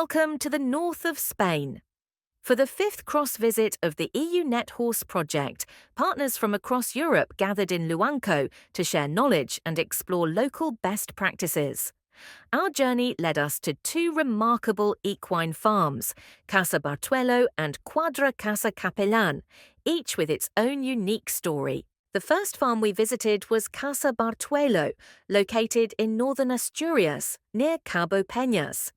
Welcome to the north of Spain. For the fifth cross visit of the EU Net Horse project, partners from across Europe gathered in Luanco to share knowledge and explore local best practices. Our journey led us to two remarkable equine farms, Casa Bartuelo and Quadra Casa Capellan, each with its own unique story. The first farm we visited was Casa Bartuelo, located in northern Asturias, near Cabo Peñas.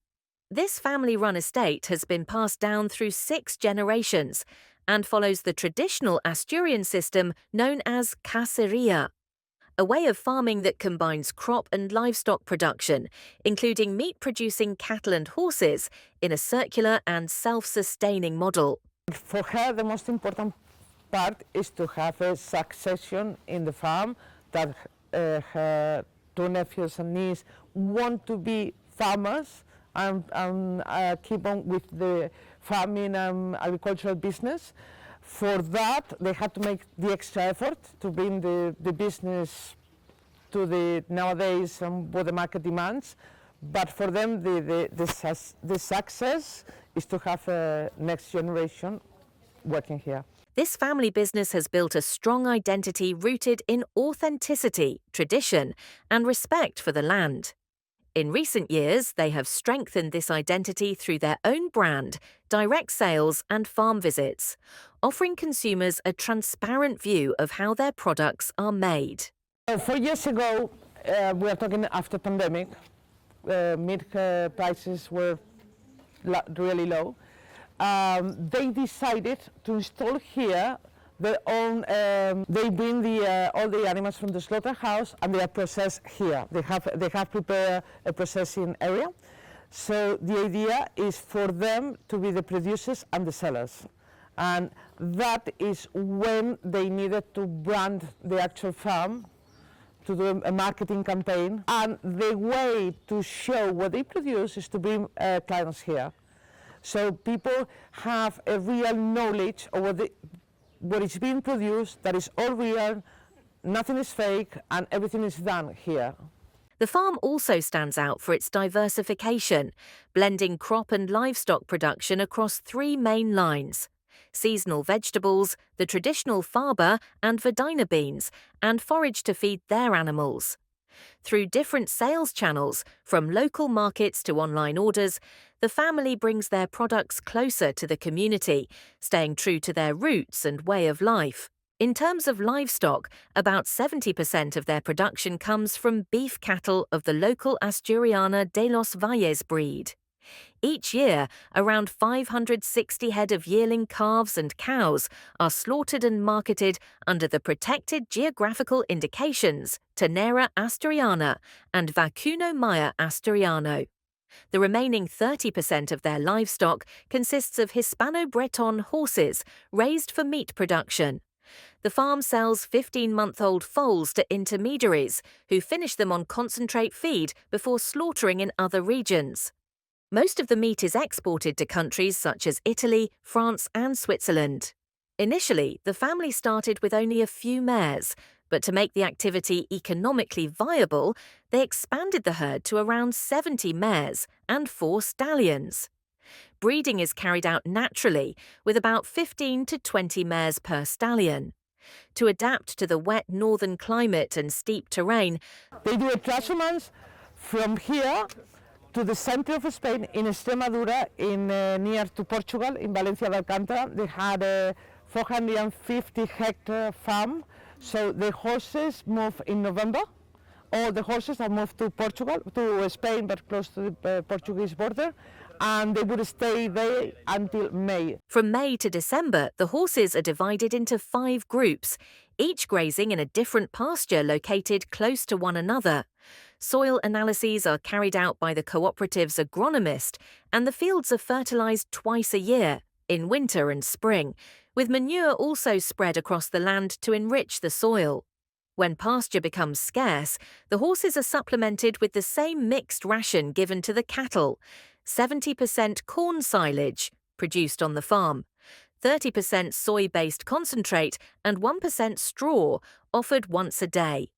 This family-run estate has been passed down through 6 generations and follows the traditional Asturian system known as cacería, a way of farming that combines crop and livestock production, including meat-producing cattle and horses, in a circular and self-sustaining model. For her, the most important part is to have a succession in the farm, that her two nephews and niece want to be farmers and keep on with the farming and agricultural business. For that, they had to make the extra effort to bring the business to the nowadays and what the market demands. But for them, the success is to have a next generation working here. This family business has built a strong identity rooted in authenticity, tradition, and respect for the land. In recent years, they have strengthened this identity through their own brand, direct sales, and farm visits, offering consumers a transparent view of how their products are made. 4 years ago, we are talking after pandemic, meat prices were really low. They decided to install here their own, they bring all the animals from the slaughterhouse and they are processed here. They have prepared a processing area. So the idea is for them to be the producers and the sellers. And that is when they needed to brand the actual farm, to do a marketing campaign. And the way to show what they produce is to bring clients here. So people have a real knowledge of what is being produced, that is all real, nothing is fake, and everything is done here. The farm also stands out for its diversification, blending crop and livestock production across 3 main lines: seasonal vegetables, the traditional faba and vadina beans, and forage to feed their animals. Through different sales channels, from local markets to online orders, the family brings their products closer to the community, staying true to their roots and way of life. In terms of livestock, about 70% of their production comes from beef cattle of the local Asturiana de los Valles breed. Each year, around 560 head of yearling calves and cows are slaughtered and marketed under the protected geographical indications Ternera Asturiana and Vacuno Maya Asturiano. The remaining 30% of their livestock consists of Hispano-Breton horses raised for meat production. The farm sells 15-month-old foals to intermediaries who finish them on concentrate feed before slaughtering in other regions. Most of the meat is exported to countries such as Italy, France, and Switzerland. Initially, the family started with only a few mares, but to make the activity economically viable, they expanded the herd to around 70 mares and 4 stallions. Breeding is carried out naturally, with about 15 to 20 mares per stallion. To adapt to the wet northern climate and steep terrain, they do a transhumance from here to the center of Spain, in Extremadura, near to Portugal, in Valencia de Alcántara. They had a 450-hectare farm. So the horses move in November. All the horses are moved to Portugal, to Spain, but close to the Portuguese border, and they would stay there until May. From May to December, the horses are divided into 5 groups, each grazing in a different pasture located close to one another. Soil analyses are carried out by the cooperative's agronomist, and the fields are fertilized twice a year, in winter and spring, with manure also spread across the land to enrich the soil. When pasture becomes scarce, the horses are supplemented with the same mixed ration given to the cattle: 70% corn silage, produced on the farm, 30% soy-based concentrate, and 1% straw, offered once a day.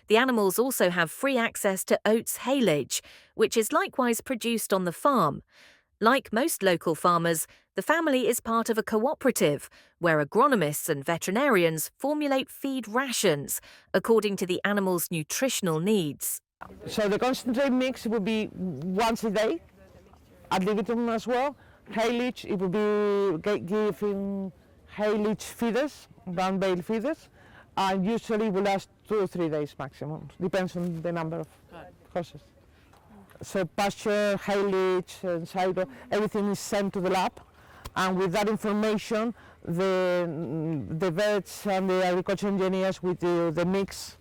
The animals also have free access to oats haylage, which is likewise produced on the farm. Like most local farmers, the family is part of a cooperative where agronomists and veterinarians formulate feed rations according to the animal's nutritional needs. So the concentrate mix will be once a day, ad libitum as well. Haylage, it will be giving haylage feeders, brown bale feeders, and usually will last 2 or 3 days maximum, depends on the number of horses. So pasture, haylage, and cider, everything is sent to the lab, and with that information, the vets and the agriculture engineers with the mix.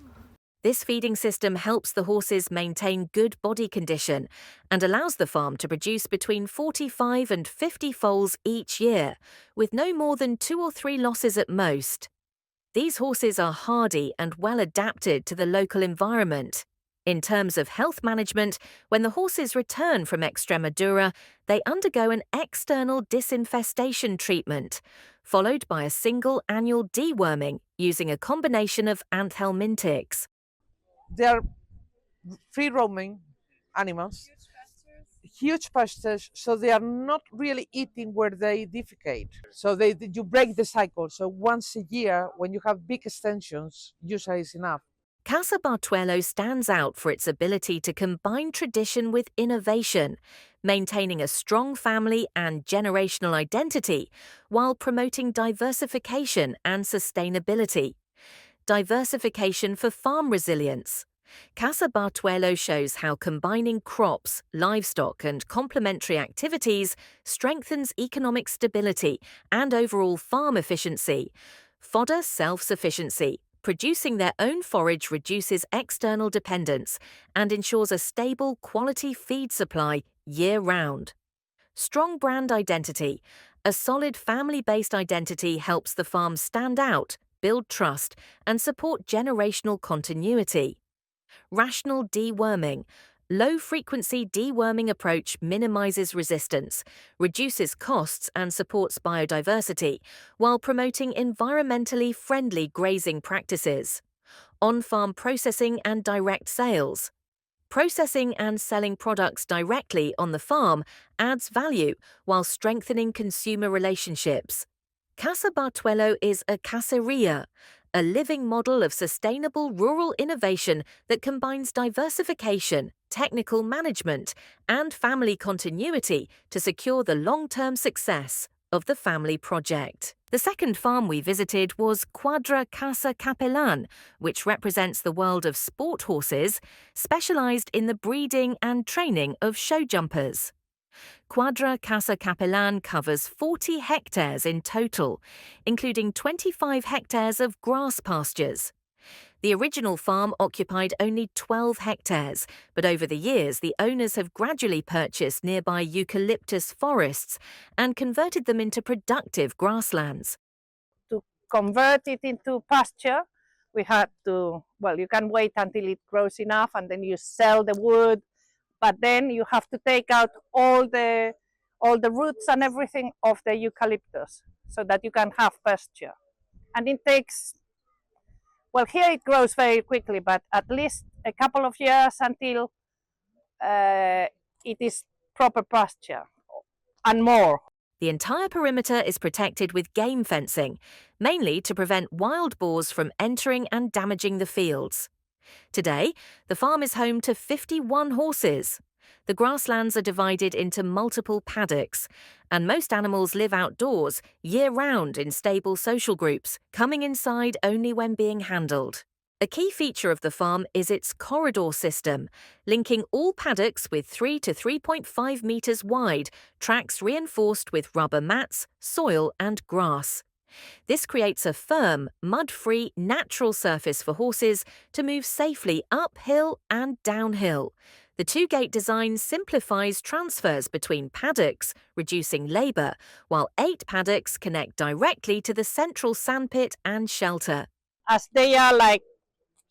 This feeding system helps the horses maintain good body condition and allows the farm to produce between 45 and 50 foals each year, with no more than 2 or 3 losses at most. These horses are hardy and well adapted to the local environment. In terms of health management, when the horses return from Extremadura, they undergo an external disinfestation treatment, followed by a single annual deworming using a combination of anthelmintics. They are free-roaming animals, huge pastures, so they are not really eating where they defecate. So you break the cycle. So once a year, when you have big extensions, usually is enough. Casa Bartuelo stands out for its ability to combine tradition with innovation, maintaining a strong family and generational identity while promoting diversification and sustainability. Diversification for farm resilience. Casa Bartuelo shows how combining crops, livestock, and complementary activities strengthens economic stability and overall farm efficiency. Fodder self-sufficiency. Producing their own forage reduces external dependence and ensures a stable, quality feed supply year-round. Strong brand identity. A solid family-based identity helps the farm stand out, build trust, and support generational continuity. Rational deworming. Low-frequency deworming approach minimizes resistance, reduces costs, and supports biodiversity, while promoting environmentally friendly grazing practices. On-farm processing and direct sales. Processing and selling products directly on the farm adds value while strengthening consumer relationships. Casa Bartuelo is a caseria, a living model of sustainable rural innovation that combines diversification, technical management, and family continuity to secure the long-term success of the family project. The second farm we visited was Quadra Casa Capellan, which represents the world of sport horses, specialized in the breeding and training of show jumpers. Quadra Casa Capellan covers 40 hectares in total, including 25 hectares of grass pastures. The original farm occupied only 12 hectares, but over the years the owners have gradually purchased nearby eucalyptus forests and converted them into productive grasslands. To convert it into pasture, we had to, well, you can wait until it grows enough and then you sell the wood, but then you have to take out all the roots and everything of the eucalyptus so that you can have pasture. And it takes, well, here it grows very quickly, but at least a couple of years until it is proper pasture and more. The entire perimeter is protected with game fencing, mainly to prevent wild boars from entering and damaging the fields. Today, the farm is home to 51 horses. The grasslands are divided into multiple paddocks, and most animals live outdoors year-round in stable social groups, coming inside only when being handled. A key feature of the farm is its corridor system, linking all paddocks with 3 to 3.5 meters wide, tracks reinforced with rubber mats, soil, and grass. This creates a firm, mud-free, natural surface for horses to move safely uphill and downhill. The two-gate design simplifies transfers between paddocks, reducing labour, while 8 paddocks connect directly to the central sandpit and shelter. As they are like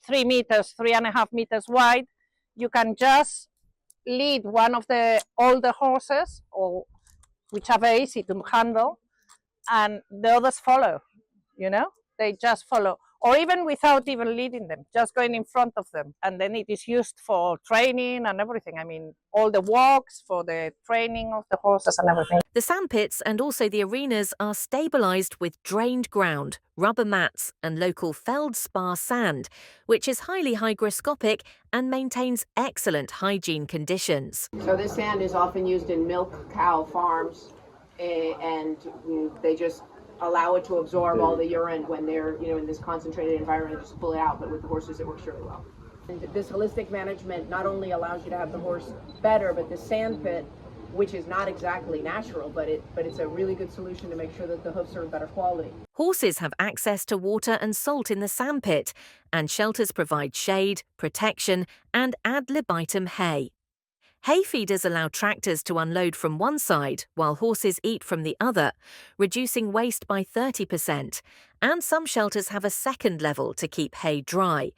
3 meters, 3.5 meters wide, you can just lead one of the older horses, or which are very easy to handle, and the others follow, you know, they just follow. or even without even leading them, just going in front of them. And then it is used for training and everything. I mean, all the walks for the training of the horses and everything. The sandpits and also the arenas are stabilised with drained ground, rubber mats and local feldspar sand, which is highly hygroscopic and maintains excellent hygiene conditions. So this sand is often used in milk cow farms, and they just allow it to absorb all the urine when they're, in this concentrated environment, just pull it out. But with the horses, it works really well. And this holistic management not only allows you to have the horse better, but the sand pit, which is not exactly natural, but it's a really good solution to make sure that the hoofs are of better quality. Horses have access to water and salt in the sandpit, and shelters provide shade, protection, and ad libitum hay. Hay feeders allow tractors to unload from one side while horses eat from the other, reducing waste by 30%. And some shelters have a second level to keep hay dry.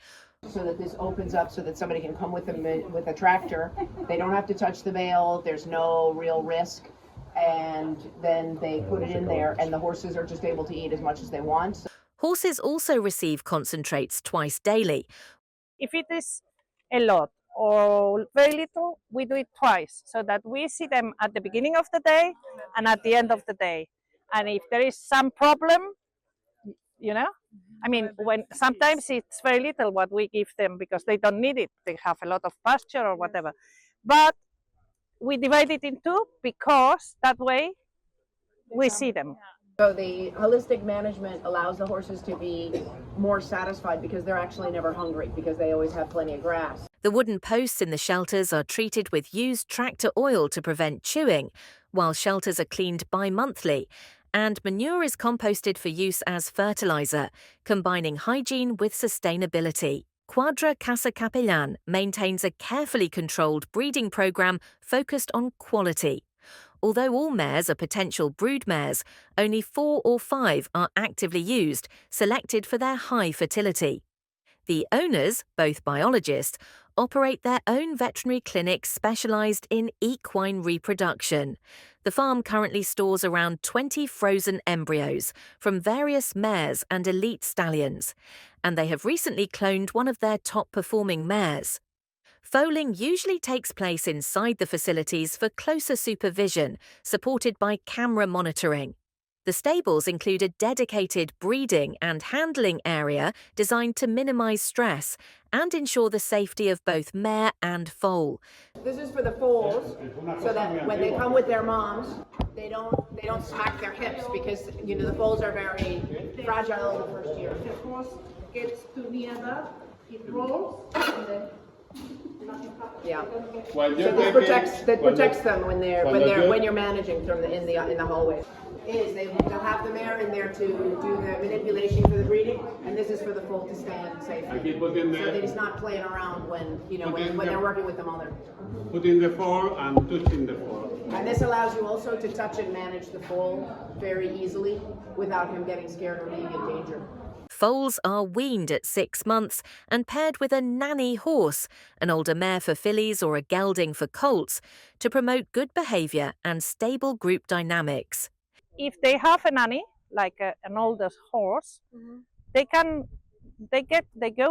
So that this opens up so that somebody can come with them with a tractor. They don't have to touch the bale. There's no real risk. And then they put it in there and the horses are just able to eat as much as they want. Horses also receive concentrates twice daily. If it is a lot or very little, we do it twice so that we see them at the beginning of the day and at the end of the day. And if there is some problem, I mean, when sometimes it's very little what we give them because they don't need it. They have a lot of pasture or whatever. But we divide it in two because that way we see them. So the holistic management allows the horses to be more satisfied because they're actually never hungry because they always have plenty of grass. The wooden posts in the shelters are treated with used tractor oil to prevent chewing, while shelters are cleaned bi-monthly, and manure is composted for use as fertilizer, combining hygiene with sustainability. Quadra Casa Capellan maintains a carefully controlled breeding program focused on quality. Although all mares are potential brood mares, only 4 or 5 are actively used, selected for their high fertility. The owners, both biologists, operate their own veterinary clinic specialised in equine reproduction. The farm currently stores around 20 frozen embryos from various mares and elite stallions, and they have recently cloned one of their top-performing mares. Foaling usually takes place inside the facilities for closer supervision, supported by camera monitoring. The stables include a dedicated breeding and handling area designed to minimize stress and ensure the safety of both mare and foal. This is for the foals, so that when they come with their moms, they don't smack their hips because the foals are very fragile in the first year. The horse gets too near that, it rolls, and then yeah. So this protects them when you're managing from in the hallway. They'll have the mare in there to do the manipulation for the breeding, and this is for the foal to stand safely. So that he's not playing around when they're working with the mother. Put in the foal and touching the foal. And this allows you also to touch and manage the foal very easily without him getting scared or being in danger. Foals are weaned at 6 months and paired with a nanny horse, an older mare for fillies or a gelding for colts, to promote good behaviour and stable group dynamics. If they have a nanny, like an older horse, they go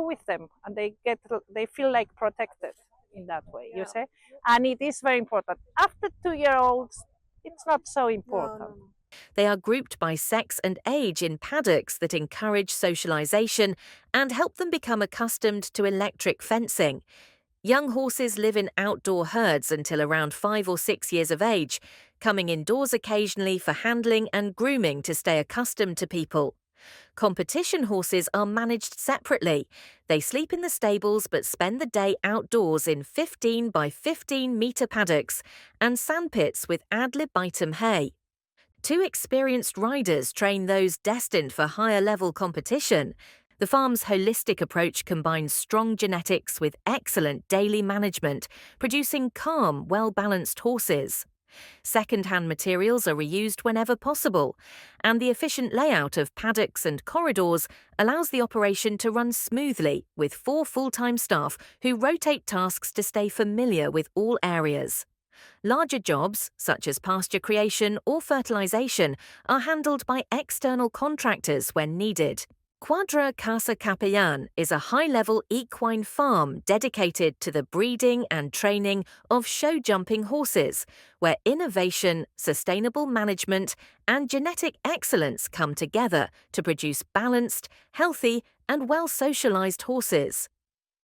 with them and they feel like protected in that way, you see? And it is very important. After 2-year-olds, it's not so important. They are grouped by sex and age in paddocks that encourage socialisation and help them become accustomed to electric fencing. Young horses live in outdoor herds until around 5 or 6 years of age, coming indoors occasionally for handling and grooming to stay accustomed to people. Competition horses are managed separately. They sleep in the stables but spend the day outdoors in 15 by 15 metre paddocks and sandpits with ad libitum hay. 2 experienced riders train those destined for higher level competition. The farm's holistic approach combines strong genetics with excellent daily management, producing calm, well-balanced horses. Second-hand materials are reused whenever possible, and the efficient layout of paddocks and corridors allows the operation to run smoothly with 4 full-time staff who rotate tasks to stay familiar with all areas. Larger jobs, such as pasture creation or fertilization, are handled by external contractors when needed. Quadra Casa Capellan is a high-level equine farm dedicated to the breeding and training of show-jumping horses, where innovation, sustainable management, and genetic excellence come together to produce balanced, healthy, and well-socialized horses.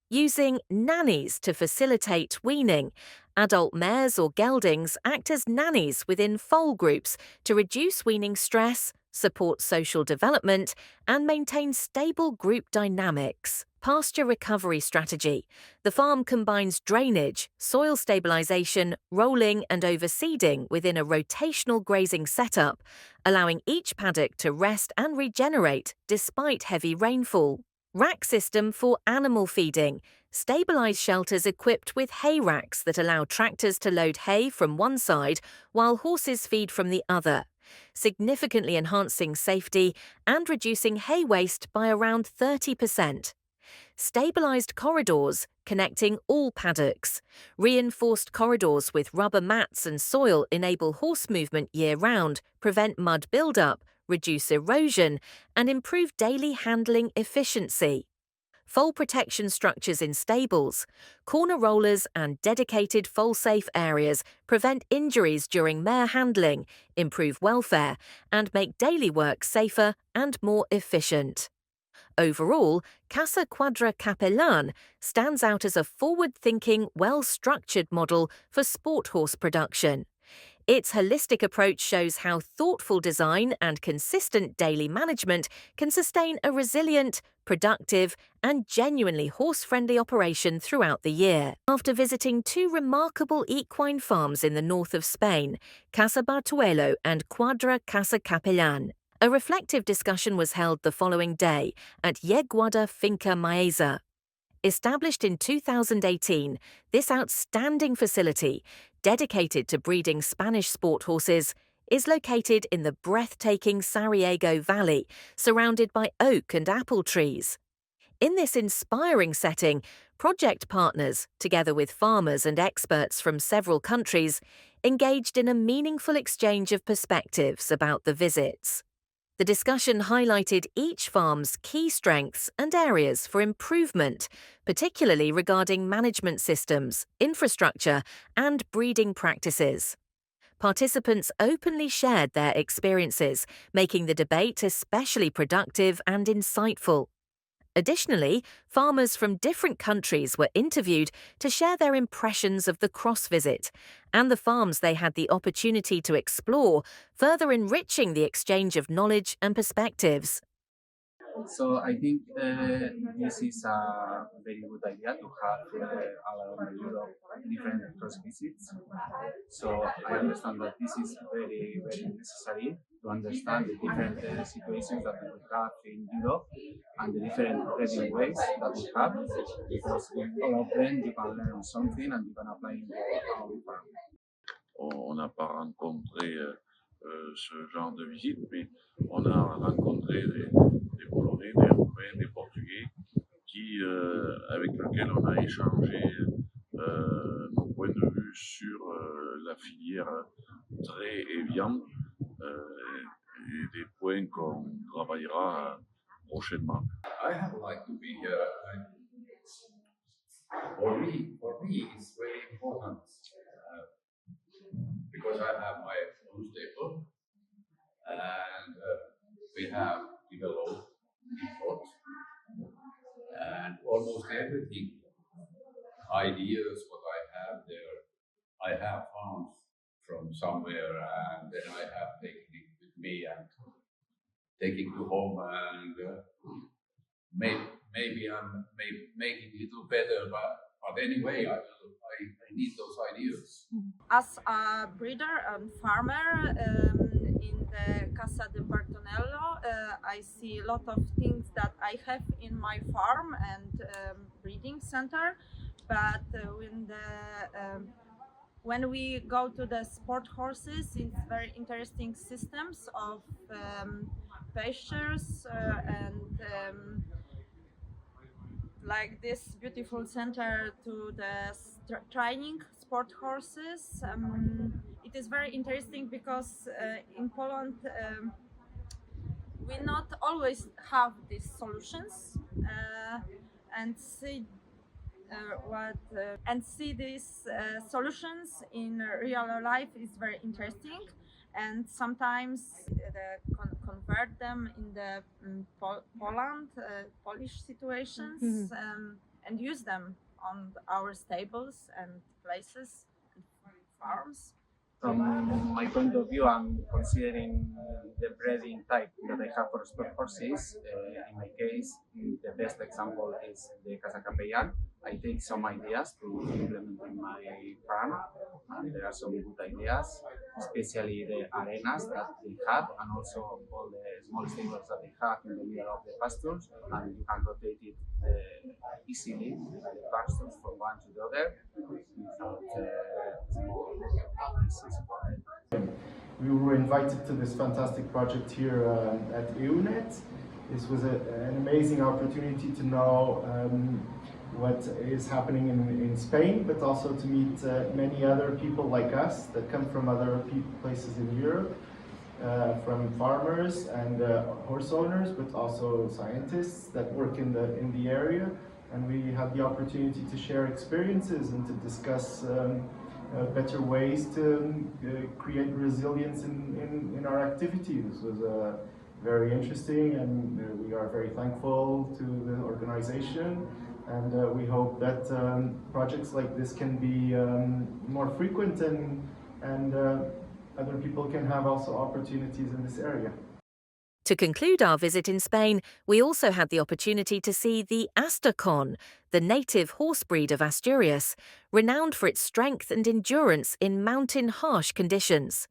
Using nannies to facilitate weaning, adult mares or geldings act as nannies within foal groups to reduce weaning stress, support social development, and maintain stable group dynamics. Pasture recovery strategy. The farm combines drainage, soil stabilization, rolling, and overseeding within a rotational grazing setup, allowing each paddock to rest and regenerate despite heavy rainfall. Rack system for animal feeding. Stabilized shelters equipped with hay racks that allow tractors to load hay from one side while horses feed from the other, significantly enhancing safety and reducing hay waste by around 30%. Stabilized corridors connecting all paddocks. Reinforced corridors with rubber mats and soil enable horse movement year-round, prevent mud buildup, reduce erosion, and improve daily handling efficiency. Foal protection structures in stables, corner rollers and dedicated foal-safe areas prevent injuries during mare handling, improve welfare, and make daily work safer and more efficient. Overall, Casa Quadra Capellan stands out as a forward-thinking, well-structured model for sport horse production. Its holistic approach shows how thoughtful design and consistent daily management can sustain a resilient, productive, and genuinely horse-friendly operation throughout the year. After visiting two remarkable equine farms in the north of Spain, Casa Bartuelo and Quadra Casa Capellan, a reflective discussion was held the following day at Yeguada Finca Maeza. Established in 2018, this outstanding facility, dedicated to breeding Spanish sport horses, is located in the breathtaking Sarriego Valley, surrounded by oak and apple trees. In this inspiring setting, project partners, together with farmers and experts from several countries, engaged in a meaningful exchange of perspectives about the visits. The discussion highlighted each farm's key strengths and areas for improvement, particularly regarding management systems, infrastructure, and breeding practices. Participants openly shared their experiences, making the debate especially productive and insightful. Additionally, farmers from different countries were interviewed to share their impressions of the cross visit and the farms they had the opportunity to explore, further enriching the exchange of knowledge and perspectives. So I think this is a very good idea to have around Europe different cross visits. So I understand that this is very, very necessary to understand the different situations that we have in Europe and the different breeding ways that we have, because with all of them you can learn something and you can apply in your own farm. On n'a pas rencontré ce genre de visite, mais on a rencontré des Polonais, des Roumains, des Portugais, avec lesquels on a échangé nos points de vue sur la filière trait et viande, et des points qu'on travaillera prochainement. I have liked to be here. For me, it's very important because I have my own stable and we have developed import and almost everything, ideas what I have there, I have found from somewhere and then I have taken it with me and taking to home and maybe I'm making it a little better, but anyway, I need those ideas. As a breeder and farmer in the Casa de Bartonello, I see a lot of things that I have in my farm and breeding center, but when we go to the sport horses, it's very interesting systems of pastures and like this beautiful center to the training sport horses. It is very interesting because in Poland we not always have these solutions, and see these solutions in real life is very interesting, and sometimes convert them in the Polish situations, and use them on our stables and places and farms. From my point of view, I'm considering the breeding type that I have for sport horses. In my case, the best example is the Casa Capellan. I take some ideas to implement in my farm, and there are some good ideas, especially the arenas that they have, and also all the small stables that they have in the middle of the pastures, and you can rotate it easily, the pastures from one to the other, without small pieces. We were invited to this fantastic project here at EUNET. This was an amazing opportunity to know what is happening in Spain, but also to meet many other people like us that come from other places in Europe, from farmers and horse owners, but also scientists that work in the area. And we had the opportunity to share experiences and to discuss better ways to create resilience in our activity. This was very interesting, and we are very thankful to the organization, and we hope that projects like this can be more frequent, and other people can have also opportunities in this area. To conclude our visit in Spain, we also had the opportunity to see the Astacon, the native horse breed of Asturias, renowned for its strength and endurance in mountain harsh conditions.